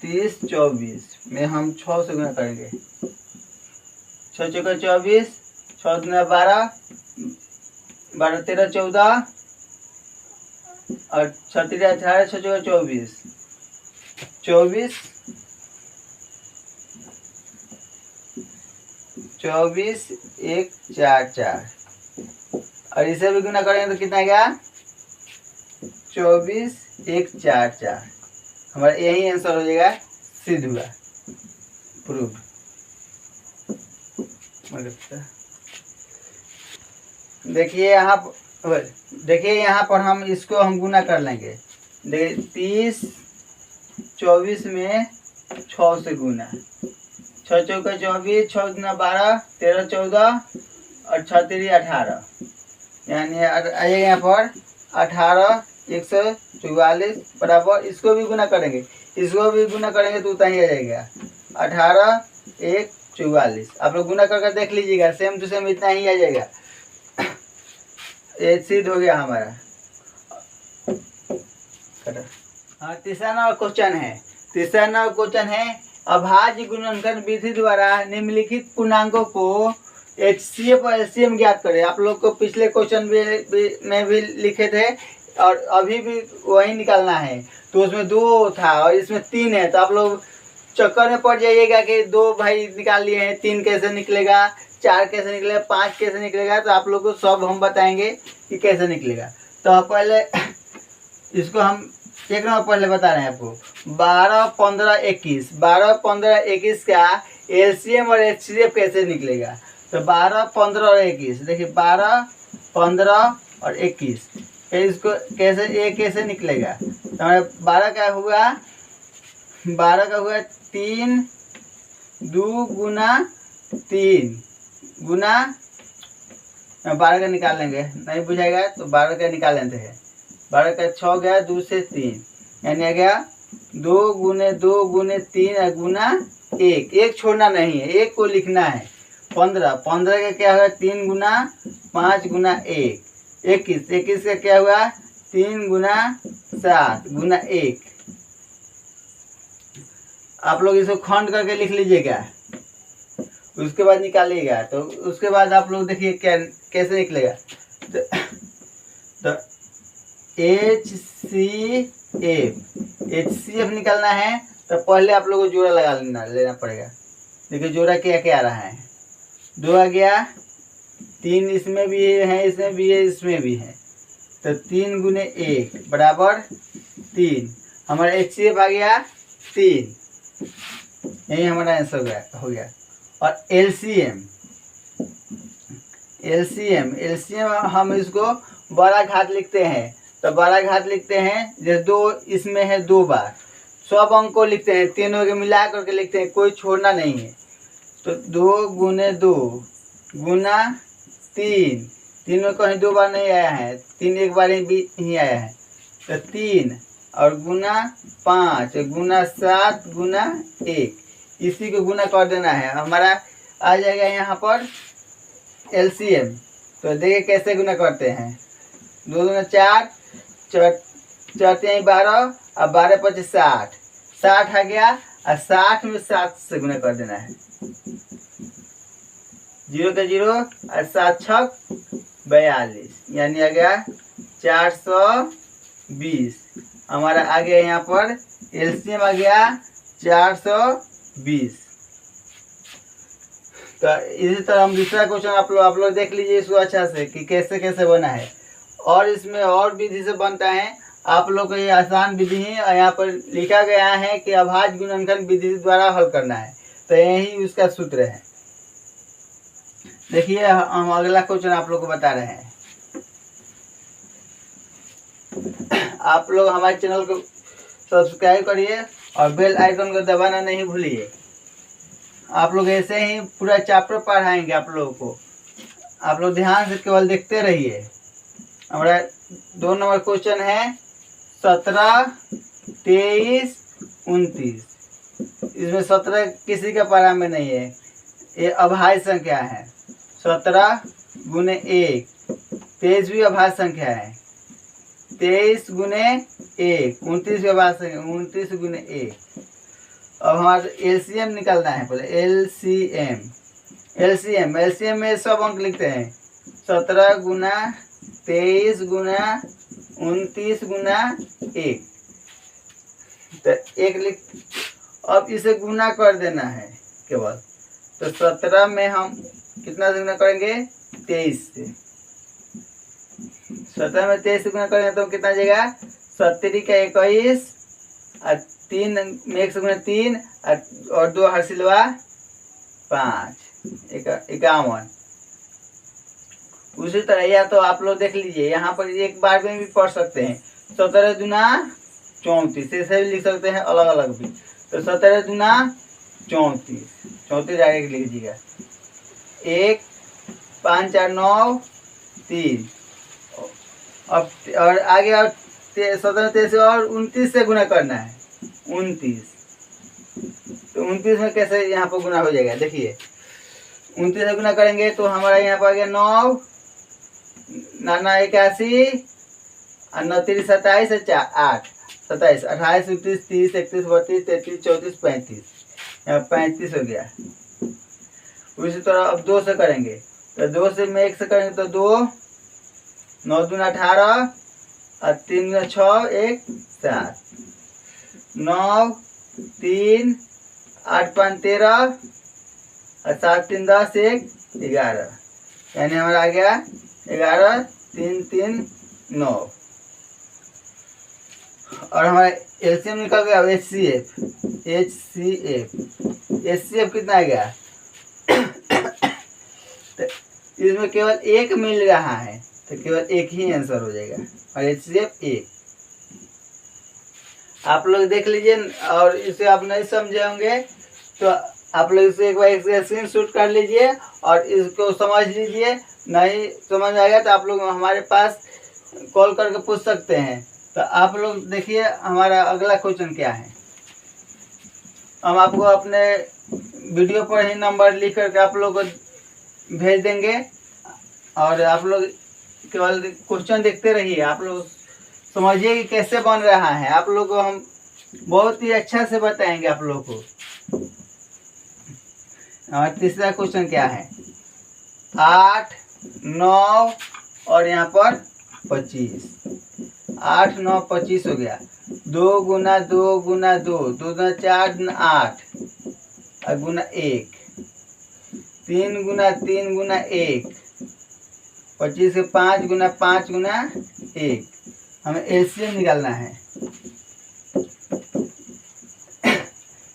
30 24 में हम 6 से गुना करेंगे। 6 चौका 24, 6 गुना 12 12 13 14 और 6 3 18, 6 चौका 24 24 24 1 4 4, और इसे भी गुना करेंगे तो कितना आएगा 24 1 4 4। हमारा यही आंसर हो जाएगा, सिद्ध हुआ, प्रूव। देखिए यहाँ पर हम इसको हम गुना कर लेंगे। देखिए 30 24 में 6 से गुना, 6 चौका 24, 6 गुना 12 13 14 और 6 3 18, यानी आ जाएगा यहाँ पर 18 144 बराबर। इसको भी गुना करेंगे, तो उतना ही आ जाएगा 18 1 44। आप लोग गुना करके देख लीजिएगा, सेम टू सेम इतना ही आ जाएगा। ये सिद्ध हो गया हमारा। हाँ, तीसरा नंबर क्वेश्चन है अभाज्य गुणनखंड विधि द्वारा निम्नलिखित पूर्णांकों को HCF और LCM ज्ञात करें। आप लोग को पिछले क्वेश्चन में भी लिखे थे और अभी भी वही निकालना है, तो उसमें 2 था और इसमें 3 है, तो आप लोग चक्कर में पड़ जाइएगा कि 2 भाई निकाल लिए हैं, 3 कैसे निकलेगा, 4 कैसे निकलेगा, 5 कैसे निकलेगा, तो आप लोग को सब हम बताएंगे कि कैसे निकलेगा। तो पहले इसको हम एक नंबर पहले बता रहे हैं आपको, 12 15 21, 12 15 21 का LCM और HCF कैसे निकलेगा। तो 12 15 और 21, देखिए 12 15 और 21, इसको कैसे निकलेगा। तो हमारे 12 का हुआ 3 2 गुना 3 गुना 12 का निकाल लेंगे, नहीं बुझाएगा तो 12 का निकाल लेते हैं। 12 का 6 गया 2 से 3, यानी आ गया 2 गुने 3 गुना 1 छोड़ना नहीं है, 1 को लिखना है। 15 का क्या हुआ 3 गुना 5 गुना 1, 21 का क्या हुआ 3 गुना 7 गुना 1। आप लोग इसको खंड करके लिख लीजिएगा, उसके बाद निकालिएगा। तो उसके बाद आप लोग देखिए कैसे निकलेगा। तो HCF निकालना है, तो पहले आप लोगों को जोड़ा लगा लेना पड़ेगा। देखिए जोड़ा क्या आ रहा है, 2 आ गया, 3 इसमें भी है, इसमें भी है, इसमें भी है, तो 3 गुने 1 बराबर 3। हमारा HCF आ गया 3, यही हमारा आंसर हो गया। और LCM हम इसको बड़ा घात लिखते हैं, तो बड़ा घात लिखते हैं, जैसे 2 इसमें है 2 बार, सब अंक को लिखते हैं, तीनों के मिला करके लिखते हैं, कोई छोड़ना नहीं है। तो 2 गुने 2 गुना 3, 3 में कहीं 2 बार नहीं आया है, 3 एक बार ही आया है। तो 3 और गुना 5 गुना 7 गुना 1, इसी को गुना कर देना है। हमारा आ जाएगा यहाँ पर LCM। तो देखिए कैसे गुना करते हैं। 2 गुना 4, 4 12 और 12 5 60, 60 आ गया और 60 में 7 से गुना कर देना है। 0 के 0 और 7 छक 42, यानी आ गया 420। हमारा आ गया यहाँ पर LCM आ गया 420। तो इसी तरह हम दूसरा क्वेश्चन आप लोग देख लीजिए इसको अच्छा से कि कैसे कैसे बना है। और इसमें और विधि से बनता है, आप लोग को ये आसान विधि है और यहाँ पर लिखा गया है कि अभाज्य गुणनखंड विधि द्वारा हल करना है। तो यही उसका सूत्र है। देखिए हम अगला क्वेश्चन आप लोग को बता रहे हैं। आप लोग हमारे चैनल को सब्सक्राइब करिए और बेल आइकन को दबाना नहीं भूलिए। आप लोग ऐसे ही पूरा चैप्टर पढ़ाएंगे आप लोगों को, आप लोग ध्यान से केवल देखते रहिए। हमारा 2 नंबर क्वेश्चन है 17, 23, 29। इसमें 17 किसी का पारा में नहीं है, ये अभाज्य संख्या है। 17 गुने 1, 23 भी अभाज्य संख्या है। 23 गुने 1, 29 भी अभाज्य संख्या, 29 गुने 1। अब हमारा LCM निकालना है। पहले LCM में सब अंक लिखते हैं। 17 गुना 23 गुना 29 गुना 1, तो 1 लिख। अब इसे गुना कर देना है केवल। तो 17 में हम कितना से गुना करेंगे? 23 से। 17 में 23 से गुना करेंगे तो कितना आ जाएगा? 70 का 21 और 3 में 1 से गुना 3 और 2 हर्षिलवा 5, 51। उसी तरह या तो आप लोग देख लीजिए, यहाँ पर एक बार में भी पढ़ सकते हैं। 17 दूना 34, ऐसे भी लिख सकते हैं अलग अलग भी। तो 17 दूना 34, 34 आगे लिख दीजिएगा। 1 5 4 9 3। अब और आगे और 17 23 और 29 से गुना करना है। 29, तो 29 में कैसे यहाँ पर गुना हो जाएगा? देखिए 29 से गुना करेंगे तो हमारा यहाँ पर आ गया 9 9 81 और 9 3 27 और 8 27 28 29 30 31 32 33 34 35, यहाँ 35 हो गया। उसी तरह अब 2 से करेंगे, तो 2 से में 1 से करेंगे तो 2 9 दूना 18 और 3 दूना 6 1 7 9 3 8 5 13 और 7 3 10 1 11, यानी हमारा आ गया 11 3 3 9। और हमारा LCM निकल गया। HCF कितना आ गया? तो इसमें केवल 1 मिल रहा है, तो केवल 1 ही आंसर हो जाएगा। और HCF 1 आप लोग देख लीजिए। और इसे आप नहीं समझे होंगे तो आप लोग इसे एक बार स्क्रीन शूट कर लीजिए और इसको समझ लीजिए। नहीं समझ आएगा तो आप लोग हमारे पास कॉल करके पूछ सकते हैं। तो आप लोग देखिए हमारा अगला क्वेश्चन क्या है। हम आपको अपने वीडियो पर ही नंबर लिख करके आप लोग को भेज देंगे और आप लोग केवल क्वेश्चन देखते रहिए। आप लोग समझिए कि कैसे बन रहा है। आप लोग को हम बहुत ही अच्छा से बताएंगे आप लोग को। और तीसरा क्वेश्चन क्या है? 8 9 और यहाँ पर 25। 8 9 25 हो गया। 2 गुना 2 गुना 2 2 गुना 4 गुना 8 और गुना 1। 3 गुना 3 गुना 1। 25 के 5 गुना 5 गुना 1। हमें LCM निकालना है।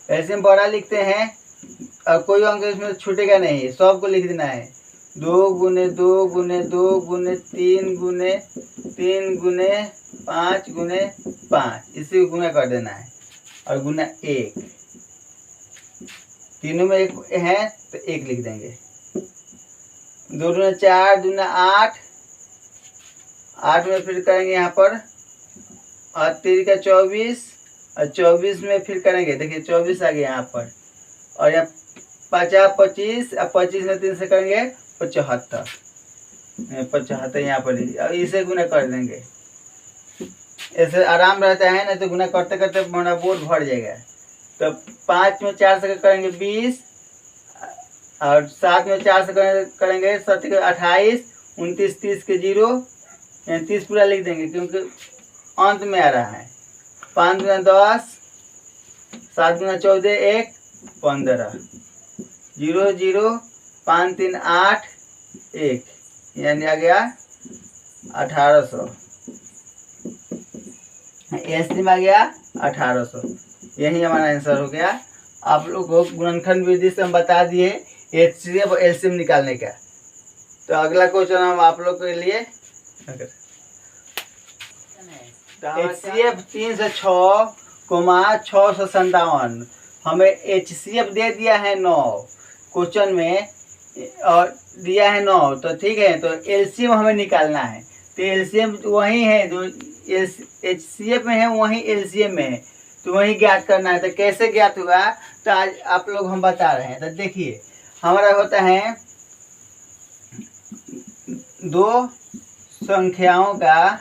LCM बड़ा लिखते हैं और कोई अंक इसमें छूटेगा नहीं, सबको लिख देना है। 2 गुने 2 गुने 2 गुने 3 गुने 3 गुने 5 गुने 5, इसी को गुना कर देना है। और गुना 1, तीनों में 1 है तो 1 लिख देंगे। 2 दूना 4, दूना 8, 8 में फिर करेंगे यहाँ पर और 3 का 24 और 24 में फिर करेंगे, देखिए 24 आ गया यहाँ पर, और यहाँ 50 25 और 25 में 3 से करेंगे 75, 75 यहाँ पर अब इसे गुना कर देंगे। ऐसे आराम रहता है ना, तो गुना करते करते हमारा बोर्ड भर जाएगा। तो 5 में 4 से करेंगे 20 और 7 में 4 से करेंगे 7 के 28, 29 30 के 0, 30 पूरा लिख देंगे क्योंकि अंत में आ रहा है। 5 गुना 10, 7 गुना 14 1 15, 0 0 5 3 8 1, यानी आ गया 1800। एसटीम आ गया 1800। यही हमारा आंसर हो गया। आप लोग को गुणनखंड विधि से हम बता दिए एचसीएफ और एलसीएम निकालने का। तो अगला क्वेश्चन हम आप लोग के लिए एचसीएफ 306,657, हमें एचसीएफ दे दिया है 9 क्वेश्चन में और दिया है 9, तो ठीक है। तो एलसीएम हमें निकालना है, तो एलसीएम वही है जो एचसीएफ में है, वही एलसीएम में है, तो वही ज्ञात करना है। तो कैसे ज्ञात हुआ, तो आज आप लोग हम बता रहे हैं। तो देखिए हमारा होता है दो संख्याओं का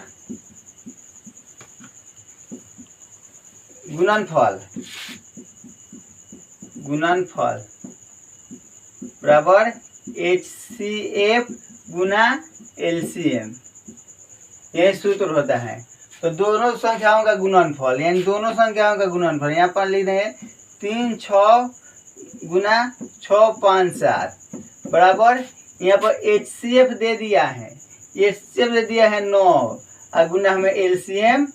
गुणनफल बराबर एचसीएफ गुना एलसीएम, यही सूत्र होता है। तो दोनों संख्याओं का गुणनफल, यानी दोनों संख्याओं का गुणनफल यहाँ पर लिख देंगे 3 6 गुना 6 5 7 बराबर, यहाँ पर एचसीएफ दे दिया है, एचसीएफ दे दिया है 9 और गुना हमें एलसीएम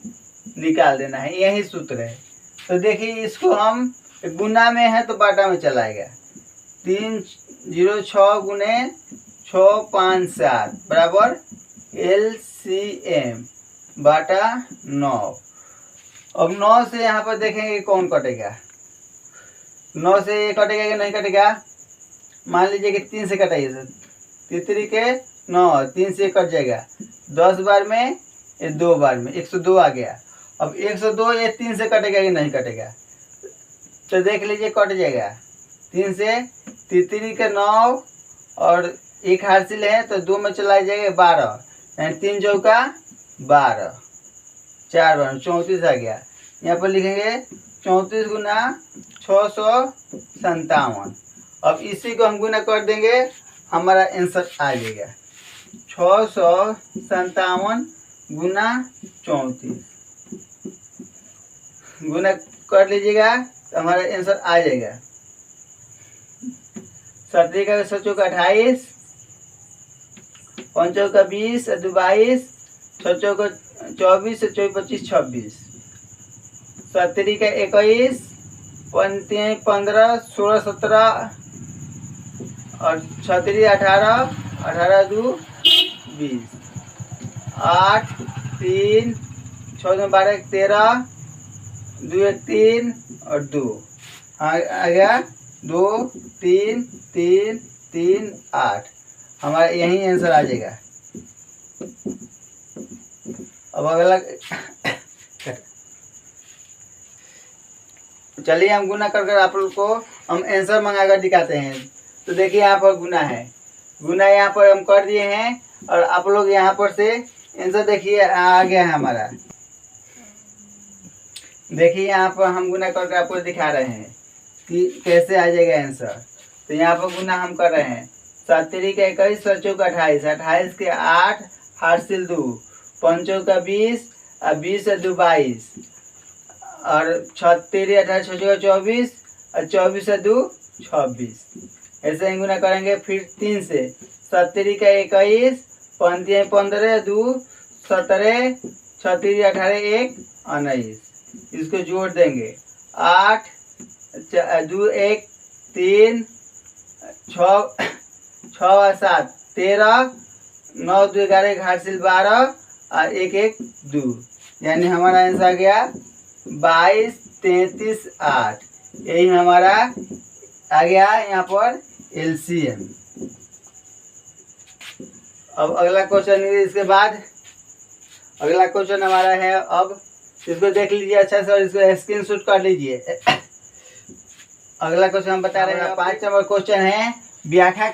निकाल देना है, यही सूत्र है। तो देखिए इसको हम गुना में है तो बाटा में चलाएगा। 3 0 6 गुने 6 5 7 बराबर एलसीएम बाटा 9। अब 9 से यहाँ पर देखेंगे कौन कटेगा। 9 से ये कटेगा कि नहीं कटेगा, मान लीजिए कि 3 से कटाइए, 3 के 9, 3 से कट जाएगा। 10 बार में ये 2 बार में 102 आ गया। अब 102 ये 3 से कटेगा कि नहीं कटेगा, तो देख लीजिए कट जाएगा। 3 से 3 के 9 और 1 हासिल है तो 2 में चला जाएगा 12, यानी 3 चौका 12, 4 बार 34 आ गया। यहाँ पर लिखेंगे 34 गुना 657। अब इसी को हम गुना कर देंगे, हमारा आंसर आ जाएगा 657 गुना 34। गुना कर लीजिएगा तो हमारा आंसर आ जाएगा 17 का 7 का 28, 5 का 20, 2 22, 6 का 24, 4 25 26, 17 का 21, 15 16 17 और 36 18, 18 2 20, 8 3 6 12 13, 2 1 3 और 2 आ गया 2 3 3 3 8, हमारा यही आंसर आ जाएगा। अब अगला चलिए हम गुना कर आप लोग को हम आंसर मंगाकर दिखाते हैं। तो देखिए यहाँ पर गुना है, गुना यहाँ पर हम कर दिए हैं और आप लोग यहाँ पर से आंसर देखिए आ गया है हमारा। देखिए यहाँ पर हम गुना करके आपको दिखा रहे हैं कि कैसे आ जाएगा आंसर। तो यहाँ पर गुना हम कर रहे हैं 17 का 21, 7 का 28, 28 के 8 हासिल 2, 5 का 20 और 20 से 2 22 और 36 18 6 का 24 और 24 से 2 26। ऐसे ही गुना करेंगे फिर 3 से 17 का 21, 5 15 2 17, 36 18 1 19, इसको जोड़ देंगे 8 2 1 3 6 6 7 13, 9 2 11 हासिल 12 और 1 1 2, यानी हमारा आंसर आ गया 22 33 8, यही हमारा आ गया यहाँ पर एलसीएम। अब अगला क्वेश्चन, इसके बाद अगला क्वेश्चन हमारा है, अब इसको देख लीजिए अच्छा से और इसको स्क्रीनशॉट कर लीजिए। अगला क्वेश्चन हम बता रहे हैं, 5 नंबर क्वेश्चन है, व्याख्या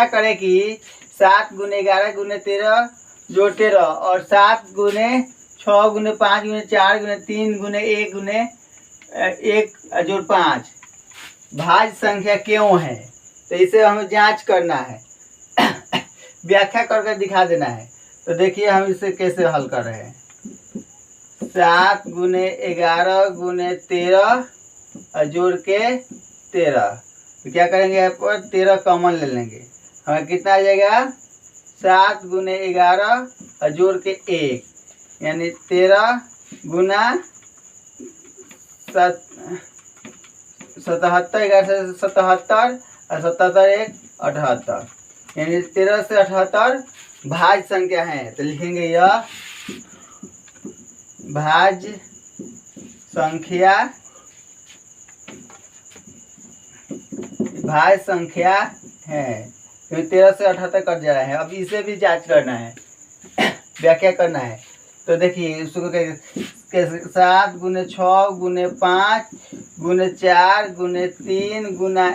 करे कि 7 गुने 11 गुने 13 जोड़ 13 और 7 गुने 6 गुने 5 गुने 4 गुने 3 गुने 1 गुने 1 जोड़ 5 भाज्य संख्या क्यों है। तो इसे हमें जांच करना है, व्याख्या करके दिखा देना है। तो देखिए हम इसे कैसे हल कर रहे हैं। 7 गुने 11 गुने 13 और जोड़ के 13, तो क्या करेंगे, यहाँ पर 13 कॉमन ले लेंगे, हमें कितना आ जाएगा 7 गुने 11 और जोड़ के 1, यानी 13 गुना 77, 11 से 77 और 77 1 78, यानी 13 से 78 भाज्य संख्या है। तो लिखेंगे यह भाज्य संख्या है, क्योंकि 13 से 78 कट जा रहा है। अब इसे भी जांच करना है, व्याख्या करना है। तो देखिए इसको कैसे, 7 गुने 6 गुने 5 गुने 4 गुने 3 गुना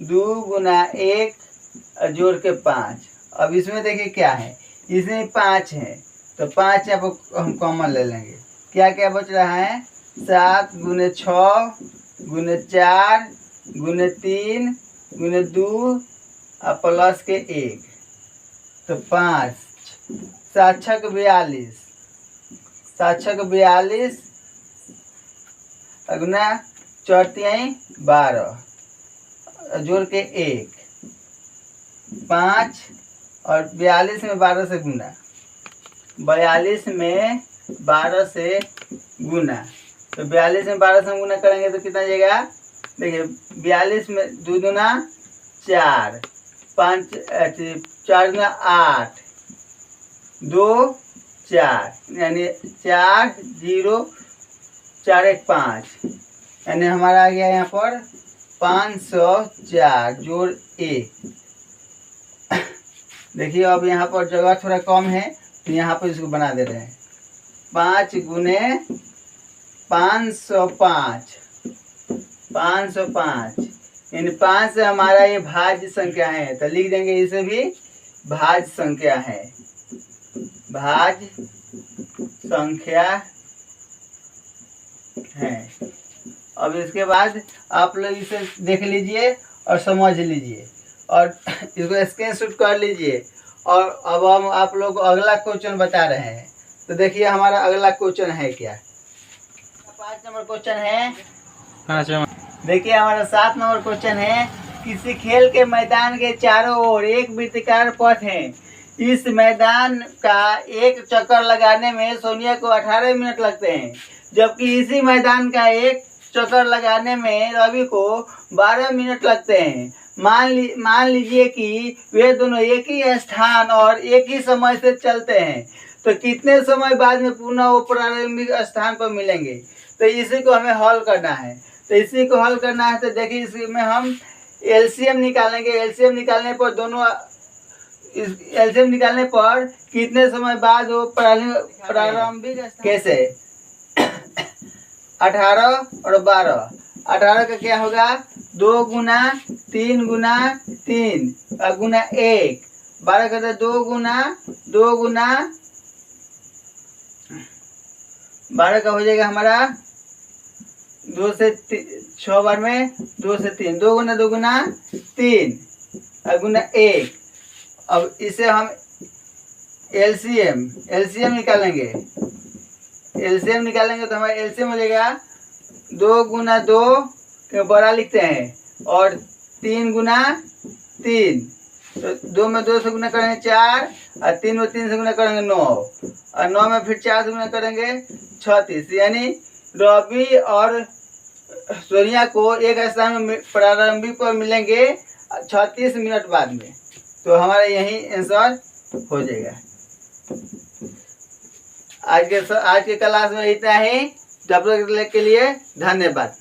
2 गुना 1 जोड़ के 5। अब इसमें देखिए क्या है, इसमें 5 है, तो 5 यहाँ पर हम कॉमन ले लेंगे। क्या क्या बच रहा है, 7 गुने 6 गुने 4 गुने 3 गुने 2 और प्लस के 1, तो 5 7 6 42, 7 6 42 गुना 4 3 12 जोड़ के 1, 5 और 42 में 12 से गुना, 42 में 12 से गुना, तो 42 में 12 से गुना करेंगे तो कितना जाएगा, देखिए 42 में 2 दूना 4, 5 4 दूना 8, 2 4, यानी 4 0 4 1 5, यानी हमारा आ गया यहाँ पर 504 जोड़ 1। देखिए अब यहाँ पर जगह थोड़ा कम है, तो यहाँ पर इसको बना दे रहे हैं। 5 गुने 505, 505, यानी 5 से हमारा ये भाज्य संख्या है, तो लिख देंगे इसे भी भाज्य संख्या है, भाज्य संख्या है। अब इसके बाद आप लोग इसे देख लीजिए और समझ लीजिए और इसको स्क्रीनशॉट कर लीजिए। और अब हम आप लोग को अगला क्वेश्चन बता रहे हैं। तो देखिए हमारा अगला क्वेश्चन है क्या, 5 नंबर क्वेश्चन है। देखिए हमारा 7 नंबर क्वेश्चन है, किसी खेल के मैदान के चारों ओर एक वृत्ताकार पथ है। इस मैदान का एक चक्कर लगाने में सोनिया को 18 मिनट लगते हैं, जबकि इसी मैदान का एक चक्कर लगाने में रवि को 12 मिनट लगते हैं। मान लीजिए कि वे दोनों एक ही स्थान और एक ही समय से चलते हैं, तो कितने समय बाद में पुनः वो प्रारंभिक स्थान पर मिलेंगे। तो इसी को हमें हल करना है। तो इसी को हल करना है, तो देखिए इसमें हम एलसीएम निकालेंगे। एलसीएम निकालने पर एलसीएम निकालने पर कितने समय बाद वो प्रारंभिक कैसे 18 और 12, 18 का क्या होगा 2 गुना 3 गुना 3 गुना 1, 12 का 2 गुना 12 का हो जाएगा हमारा 2 से 6 बार में 2 से 3, 2 गुना 3 गुना 1। अब इसे हम एलसीएम निकालेंगे। एलसीएम निकालेंगे तो हमारा एलसीएम हो जाएगा 2 गुना 2 के बड़ा लिखते हैं और 3 गुना 3, तो 2 में 2 से गुना करेंगे 4 और 3 में 3 से गुना करेंगे 9 और 9 में फिर 4 से गुना करेंगे 36, यानी रवि और सोनिया को एक स्थान में प्रारंभिक पर मिलेंगे 36 मिनट बाद में। तो हमारा यही आंसर हो जाएगा। आज के क्लास में इतना ही। तब तक के लिए धन्यवाद।